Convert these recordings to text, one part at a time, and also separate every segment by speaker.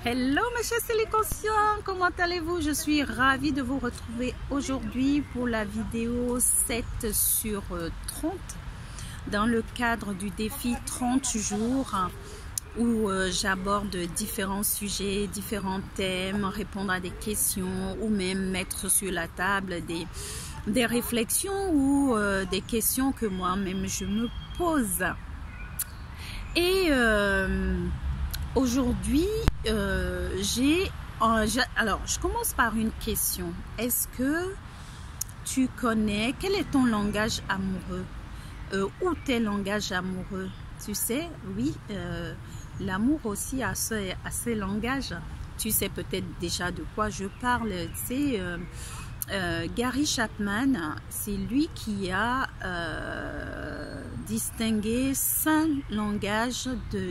Speaker 1: Hello mes chers Conscients, comment allez-vous? Je suis ravie de vous retrouver aujourd'hui pour la vidéo 7 sur 30 dans le cadre du défi 30 jours où j'aborde différents sujets, différents thèmes, répondre à des questions ou même mettre sur la table des réflexions ou des questions que moi-même je me pose. Et aujourd'hui, alors je commence par une question. Est-ce que tu connais, quel est ton langage amoureux ou tes langages amoureux? Tu sais, oui, l'amour aussi a ses langages. Tu sais peut-être déjà de quoi je parle. C'est Gary Chapman, c'est lui qui a distingué 5 langages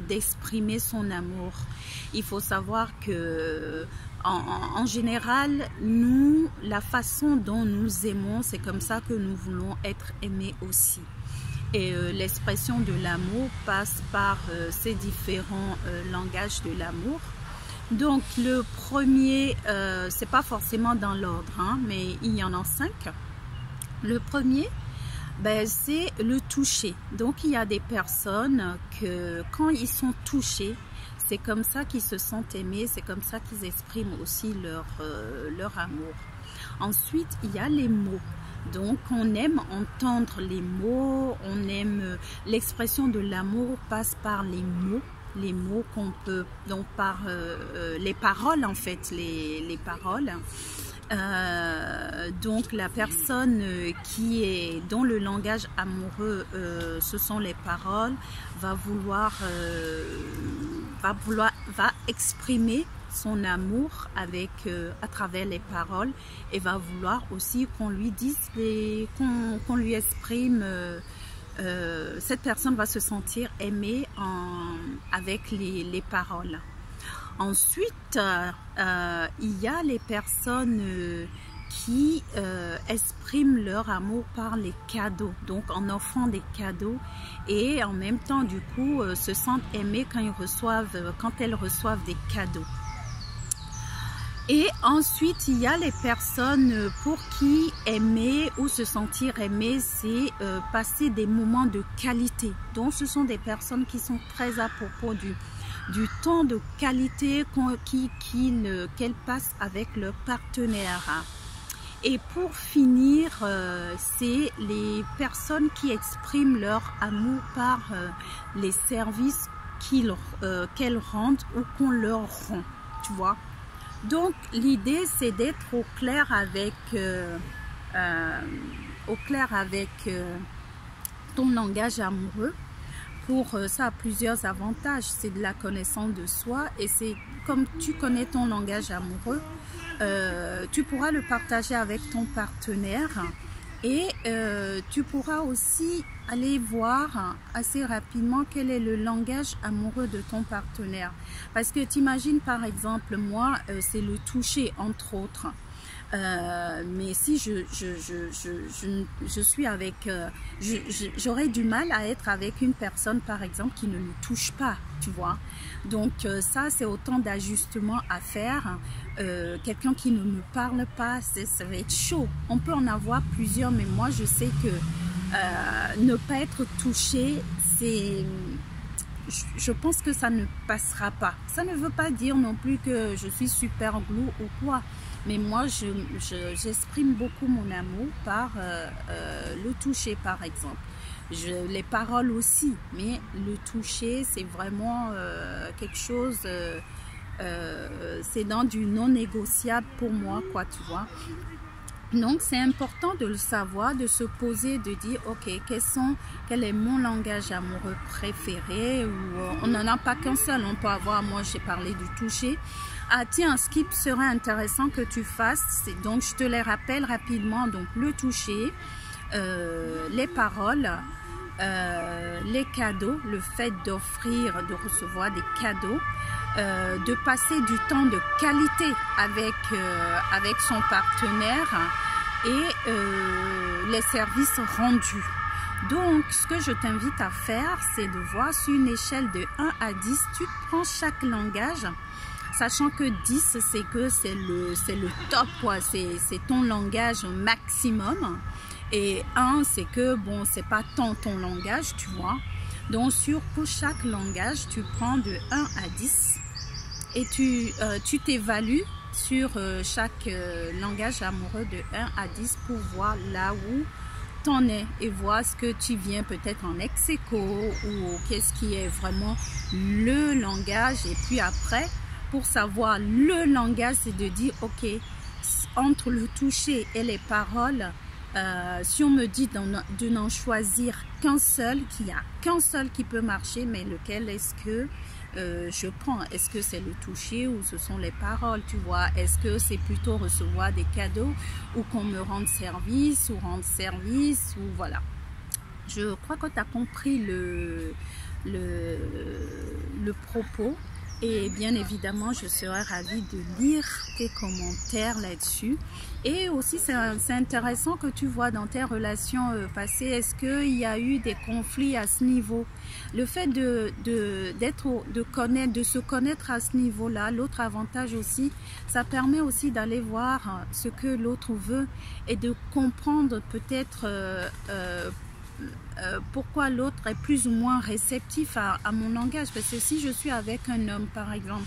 Speaker 1: d'exprimer son amour. Il faut savoir que en général, nous, la façon dont nous aimons, c'est comme ça que nous voulons être aimés aussi. Et l'expression de l'amour passe par ces différents langages de l'amour. Donc le premier, c'est pas forcément dans l'ordre, hein, mais il y en a 5. Le premier, ben, c'est le toucher. Donc il y a des personnes que quand ils sont touchés, c'est comme ça qu'ils se sentent aimés, c'est comme ça qu'ils expriment aussi leur amour. Ensuite, il y a les mots. Donc on aime entendre les mots, on aime l'expression de l'amour passe par les mots. Les mots qu'on peut, donc par les paroles en fait, les paroles. Donc la personne dont le langage amoureux ce sont les paroles va exprimer son amour avec à travers les paroles et va vouloir aussi qu'on lui dise qu'on lui exprime. Cette personne va se sentir aimée avec les paroles. Ensuite, il y a les personnes qui expriment leur amour par les cadeaux, donc en offrant des cadeaux et en même temps du coup se sentent aimées quand elles reçoivent des cadeaux. Et ensuite, il y a les personnes pour qui aimer ou se sentir aimé, c'est passer des moments de qualité. Donc, ce sont des personnes qui sont très à propos du temps de qualité qu'elles passent avec leur partenaire. Et pour finir, c'est les personnes qui expriment leur amour par les services qu'elles rendent ou qu'on leur rend, tu vois. Donc l'idée c'est d'être au clair avec ton langage amoureux. Ça a plusieurs avantages, c'est de la connaissance de soi et c'est comme tu connais ton langage amoureux, tu pourras le partager avec ton partenaire et tu pourras aussi aller voir assez rapidement quel est le langage amoureux de ton partenaire. Parce que tu imagines par exemple, moi, c'est le toucher entre autres. Mais si je suis avec, j'aurais du mal à être avec une personne par exemple qui ne me touche pas, tu vois. Donc ça c'est autant d'ajustements à faire. Quelqu'un qui ne me parle pas, ça va être chaud. On peut en avoir plusieurs, mais moi je sais que ne pas être touché, je pense que ça ne passera pas. Ça ne veut pas dire non plus que je suis super glou ou quoi. Mais moi, j'exprime beaucoup mon amour par le toucher, par exemple. Les paroles aussi, mais le toucher, c'est vraiment quelque chose, c'est dans du non négociable pour moi, quoi, tu vois. Donc, c'est important de le savoir, de se poser, de dire, ok, quel est mon langage amoureux préféré? Ou on n'en a pas qu'un seul, on peut avoir, moi j'ai parlé du toucher. Ah tiens, ce qui serait intéressant que tu fasses, donc je te les rappelle rapidement, donc le toucher, les paroles, les cadeaux, le fait d'offrir, de recevoir des cadeaux, de passer du temps de qualité avec son partenaire et les services rendus. Donc, ce que je t'invite à faire, c'est de voir sur une échelle de 1 à 10, tu prends chaque langage. sachant que 10, c'est que c'est le top, quoi. C'est ton langage maximum. Et 1, c'est que, bon, c'est pas ton langage, tu vois. Donc, pour chaque langage, tu prends de 1 à 10 et tu t'évalues sur chaque langage amoureux de 1 à 10 pour voir là où t'en es et voir ce que tu viens peut-être en ex-aequo ou qu'est-ce qui est vraiment le langage. Et puis après, pour savoir le langage, c'est de dire, ok, entre le toucher et les paroles, si on me dit de n'en choisir qu'un seul, qu'il n'y a qu'un seul qui peut marcher, mais lequel est-ce que je prends? Est-ce que c'est le toucher ou ce sont les paroles, tu vois? Est-ce que c'est plutôt recevoir des cadeaux ou qu'on me rende service ou rendre service ou voilà. Je crois que tu as compris le propos. Et bien évidemment, je serais ravie de lire tes commentaires là-dessus. Et aussi, c'est intéressant que tu vois dans tes relations passées, est-ce qu'il y a eu des conflits à ce niveau? Le fait de se connaître à ce niveau-là, l'autre avantage aussi, ça permet aussi d'aller voir ce que l'autre veut et de comprendre peut-être pourquoi l'autre est plus ou moins réceptif à mon langage. Parce que si je suis avec un homme, par exemple,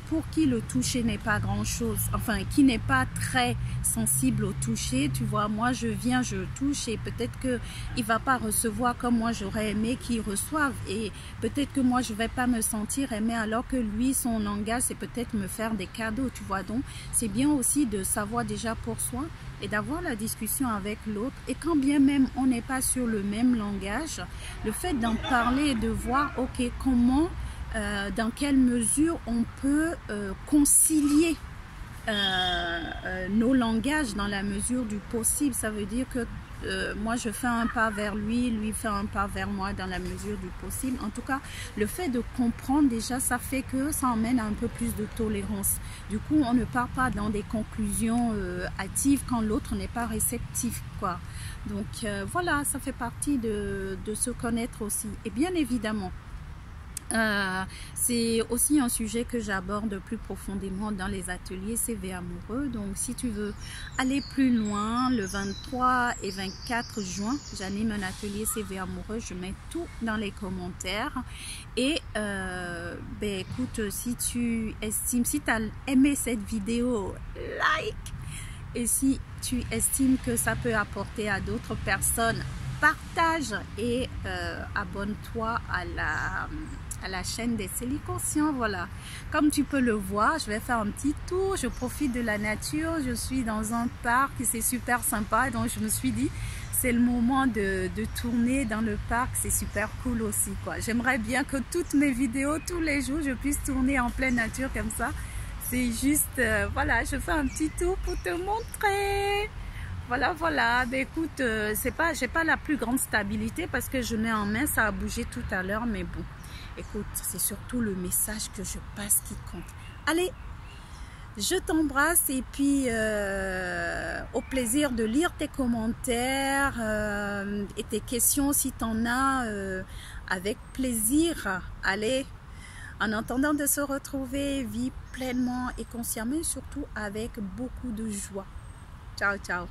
Speaker 1: pour qui le toucher n'est pas grand-chose, enfin, qui n'est pas très sensible au toucher, tu vois, moi, je viens, je touche et peut-être qu'il ne va pas recevoir comme moi, j'aurais aimé qu'il reçoive et peut-être que moi, je ne vais pas me sentir aimée alors que lui, son langage, c'est peut-être me faire des cadeaux, tu vois. Donc, c'est bien aussi de savoir déjà pour soi et d'avoir la discussion avec l'autre. Et quand bien même on n'est pas sur le même langage, le fait d'en parler et de voir, ok, comment, dans quelle mesure on peut concilier nos langages dans la mesure du possible. Ça veut dire que moi je fais un pas vers lui, lui fait un pas vers moi dans la mesure du possible. En tout cas, le fait de comprendre déjà, ça fait que ça emmène à un peu plus de tolérance. Du coup, on ne part pas dans des conclusions hâtives quand l'autre n'est pas réceptif, quoi. Donc voilà, ça fait partie de se connaître aussi. Et bien évidemment, c'est aussi un sujet que j'aborde plus profondément dans les ateliers CV amoureux. Donc si tu veux aller plus loin, le 23 et 24 juin, j'anime un atelier CV amoureux. Je mets tout dans les commentaires. Et écoute, si tu estimes, si tu as aimé cette vidéo, like. Et si tu estimes que ça peut apporter à d'autres personnes, partage et abonne-toi à la chaîne des Céliconscients. Voilà, comme tu peux le voir, je vais faire un petit tour, je profite de la nature, je suis dans un parc et c'est super sympa, donc je me suis dit c'est le moment de tourner dans le parc, c'est super cool aussi, quoi. J'aimerais bien que toutes mes vidéos, tous les jours, je puisse tourner en pleine nature comme ça. C'est juste, voilà, je fais un petit tour pour te montrer. Voilà, mais écoute, j'ai pas la plus grande stabilité parce que je mets en main, ça a bougé tout à l'heure, mais bon, écoute, c'est surtout le message que je passe qui compte. Allez, je t'embrasse et puis au plaisir de lire tes commentaires et tes questions si tu en as, avec plaisir. Allez, en attendant de se retrouver, vis pleinement et consciemment, surtout avec beaucoup de joie. Ciao, ciao.